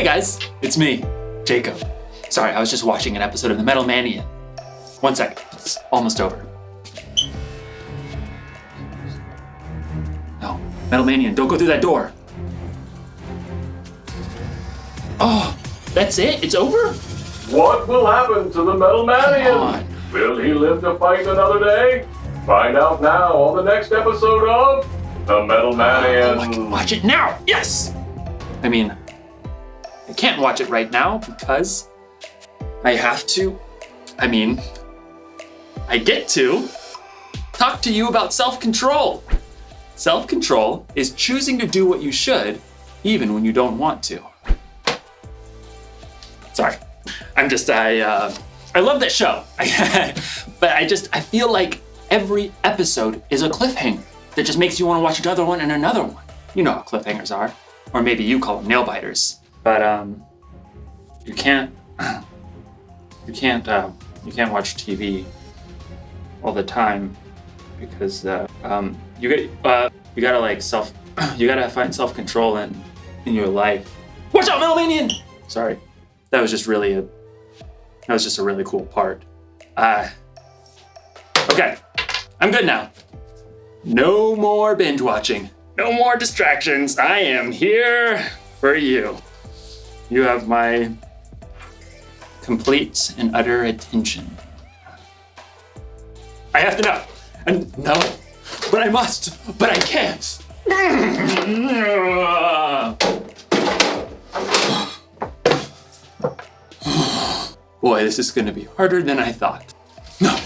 Hey guys, it's me, Jacob. Sorry, I was just watching an episode of The Metal Mania. 1 second, it's almost over. No, Metal Manian, don't go through that door. Oh, that's it? It's over? What will happen to the Metal Manian? Will he live to fight another day? Find out now on the next episode of The Metal Manian. Oh, I can watch it now, yes! I mean, I can't watch it right now because I have to, I get to talk to you about self-control. Self-control is choosing to do what you should, even when you don't want to. Sorry, I love that show. But I feel like every episode is a cliffhanger that just makes you want to watch another one and another one. You know how cliffhangers are. Or maybe you call them nail biters. But you can't watch TV all the time because you gotta find self-control in your life. Watch out, Metal Manian! Sorry, that was just a really cool part. Okay, I'm good now. No more binge watching. No more distractions. I am here for you. You have my complete and utter attention. I have to know. And no, but I must, but I can't. Boy, this is gonna be harder than I thought. No.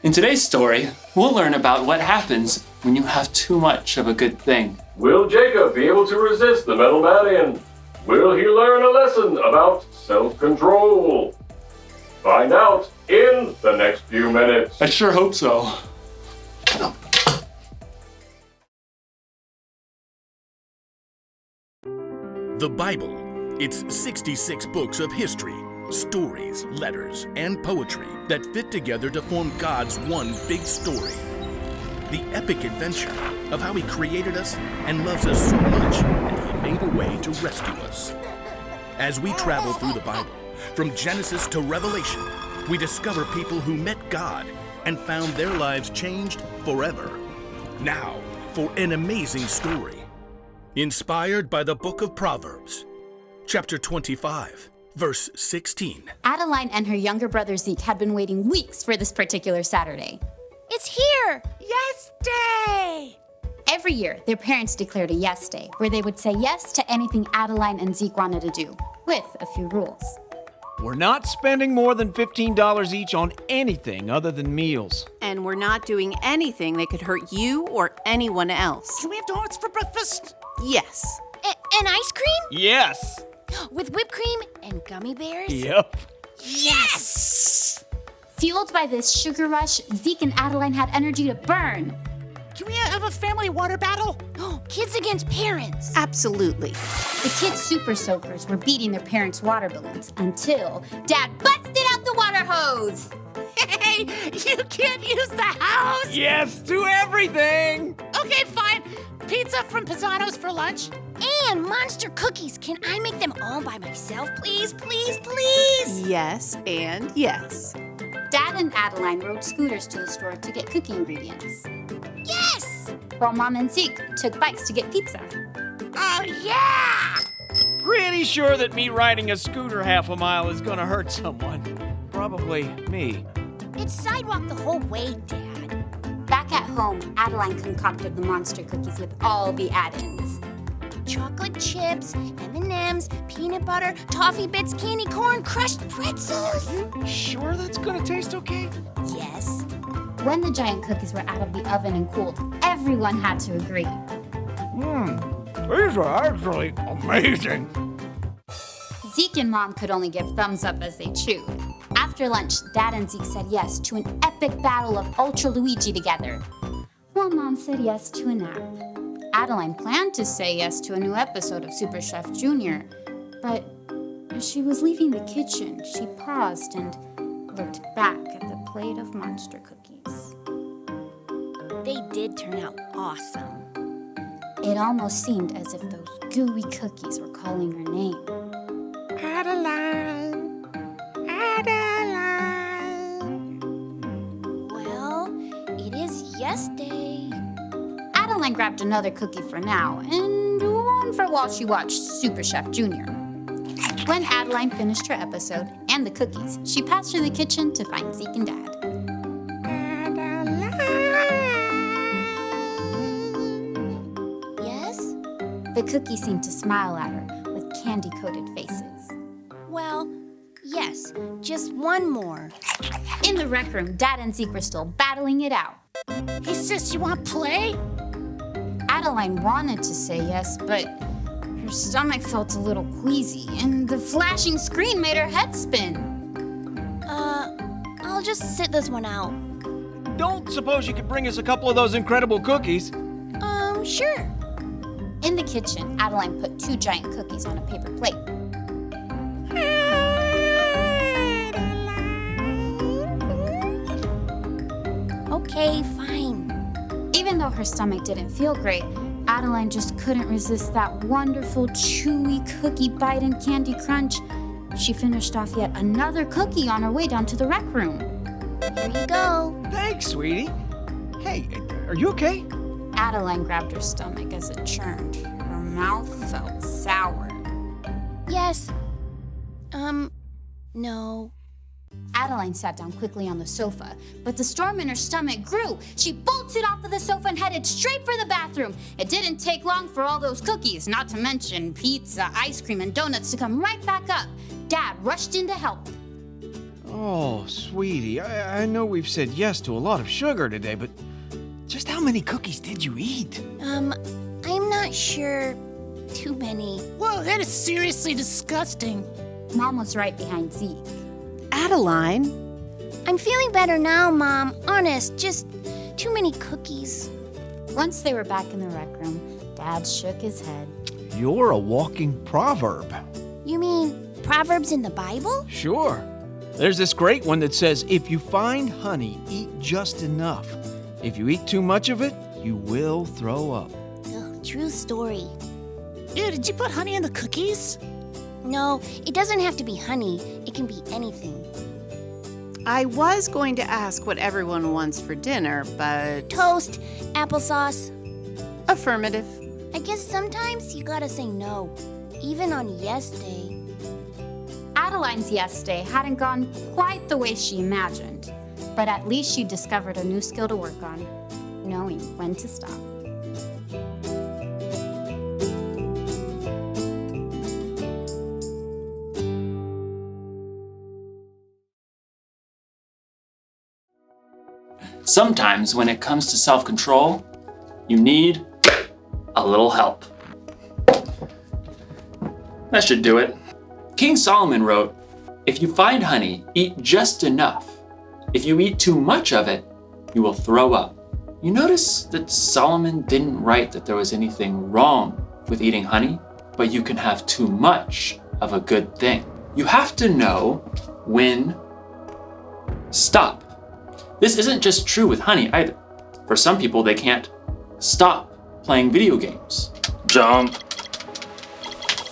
In today's story, we'll learn about what happens when you have too much of a good thing. Will Jacob be able to resist the Metal Manian? Will he learn a lesson about self-control? Find out in the next few minutes. I sure hope so. The Bible. It's 66 books of history, stories, letters, and poetry that fit together to form God's one big story. The epic adventure of how He created us and loves us so much that He made a way to rescue us. As we travel through the Bible, from Genesis to Revelation, we discover people who met God and found their lives changed forever. Now, for an amazing story. Inspired by the book of Proverbs, chapter 25, verse 16. Adeline and her younger brother Zeek had been waiting weeks for this particular Saturday. It's here! Yes Day! Every year, their parents declared a yes day, where they would say yes to anything Adeline and Zeek wanted to do, with a few rules. We're not spending more than $15 each on anything other than meals. And we're not doing anything that could hurt you or anyone else. Can we have donuts for breakfast? Yes. And ice cream? Yes! With whipped cream and gummy bears? Yep. Yes! Fueled by this sugar rush, Zeek and Adeline had energy to burn. Can we have a family water battle? Kids against parents. Absolutely. The kids' super soakers were beating their parents' water balloons until Dad busted out the water hose. Hey, you can't use the house! Yes to everything! Okay, fine. Pizza from Pisano's for lunch. And monster cookies. Can I make them all by myself, please, please, please? Yes and yes. Dad and Adeline rode scooters to the store to get cookie ingredients, Yes! while Mom and Zeke took bikes to get pizza. Oh, yeah! Pretty sure that me riding a scooter half a mile is gonna hurt someone. Probably me. It's sidewalk the whole way, Dad. Back at home, Adeline concocted the monster cookies with all the add-ins. Chocolate chips, M&Ms, peanut butter, toffee bits, candy corn, crushed pretzels. Sure that's gonna taste okay? Yes. When the giant cookies were out of the oven and cooled, everyone had to agree. These are actually amazing. Zeke and Mom could only give thumbs up as they chewed. After lunch, Dad and Zeke said yes to an epic battle of Ultra Luigi together, while Mom said yes to a nap. Adeline planned to say yes to a new episode of Super Chef Junior, but as she was leaving the kitchen, she paused and looked back at the plate of monster cookies. They did turn out awesome. It almost seemed as if those gooey cookies were calling her name. Adeline. Adeline. Well, it is yes day. Adeline grabbed another cookie for now and one for while she watched Super Chef Junior. When Adeline finished her episode and the cookies, she passed through the kitchen to find Zeke and Dad. Yes? The cookies seemed to smile at her with candy-coated faces. Well, yes, just one more. In the rec room, Dad and Zeke were still battling it out. Hey, sis, you want to play? Adeline wanted to say yes, but her stomach felt a little queasy, and the flashing screen made her head spin. I'll just sit this one out. Don't suppose you could bring us a couple of those incredible cookies? Sure. In the kitchen, Adeline put 2 giant cookies on a paper plate. Okay, fine. Even though her stomach didn't feel great, Adeline just couldn't resist that wonderful chewy cookie bite and candy crunch. She finished off yet another cookie on her way down to the rec room. Here you go. Thanks, sweetie. Hey, are you okay? Adeline grabbed her stomach as it churned. Her mouth felt sour. Yes. No. Adeline sat down quickly on the sofa, but the storm in her stomach grew. She bolted off of the sofa and headed straight for the bathroom. It didn't take long for all those cookies, not to mention pizza, ice cream, and donuts to come right back up. Dad rushed in to help. Oh, sweetie, I know we've said yes to a lot of sugar today, but just how many cookies did you eat? I'm not sure. Too many. Whoa, that is seriously disgusting. Mom was right behind Zeke. Adeline, I'm feeling better now, Mom. Honest, just too many cookies. Once they were back in the rec room, Dad shook his head. You're a walking proverb. You mean Proverbs in the Bible? Sure. There's this great one that says, if you find honey, eat just enough. If you eat too much of it, you will throw up. Ugh, true story. Ew, did you put honey in the cookies? No, it doesn't have to be honey. It can be anything. I was going to ask what everyone wants for dinner, but Toast, applesauce. affirmative. I guess sometimes you gotta say no, even on yes day. Adeline's yes day hadn't gone quite the way she imagined, but at least she discovered a new skill to work on, knowing when to stop. Sometimes when it comes to self-control, you need a little help. That should do it. King Solomon wrote, "If you find honey, eat just enough. If you eat too much of it, you will throw up." You notice that Solomon didn't write that there was anything wrong with eating honey, but you can have too much of a good thing. You have to know when stop. This isn't just true with honey either. For some people, they can't stop playing video games. Jump,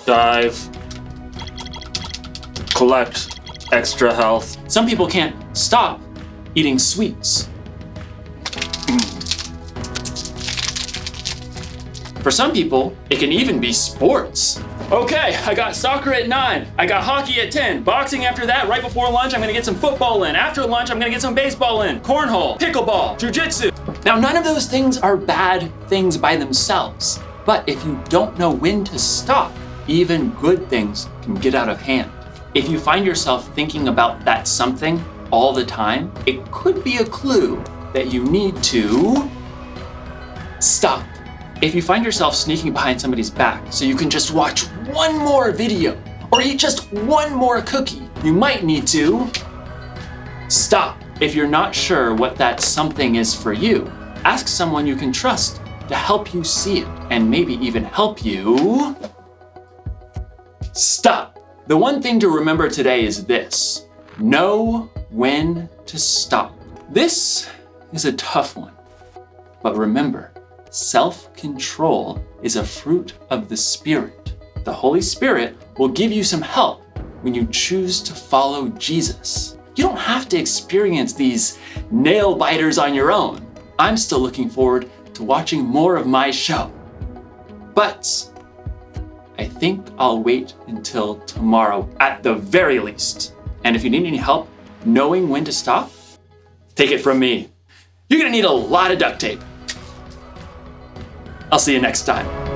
dive, collect extra health. Some people can't stop eating sweets. For some people, it can even be sports. Okay, I got soccer at 9. I got hockey at 10. Boxing after that. Right before lunch, I'm gonna get some football in. After lunch, I'm gonna get some baseball in. Cornhole, pickleball, jujitsu. Now, none of those things are bad things by themselves. But if you don't know when to stop, even good things can get out of hand. If you find yourself thinking about that something all the time, it could be a clue that you need to stop. If you find yourself sneaking behind somebody's back so you can just watch one more video or eat just one more cookie, you might need to stop. If you're not sure what that something is for you, ask someone you can trust to help you see it and maybe even help you stop. The one thing to remember today is this: know when to stop. This is a tough one, but remember, self-control is a fruit of the Spirit. The Holy Spirit will give you some help when you choose to follow Jesus. You don't have to experience these nail biters on your own. I'm still looking forward to watching more of my show. But I think I'll wait until tomorrow at the very least. And if you need any help knowing when to stop, take it from me. You're gonna need a lot of duct tape. I'll see you next time.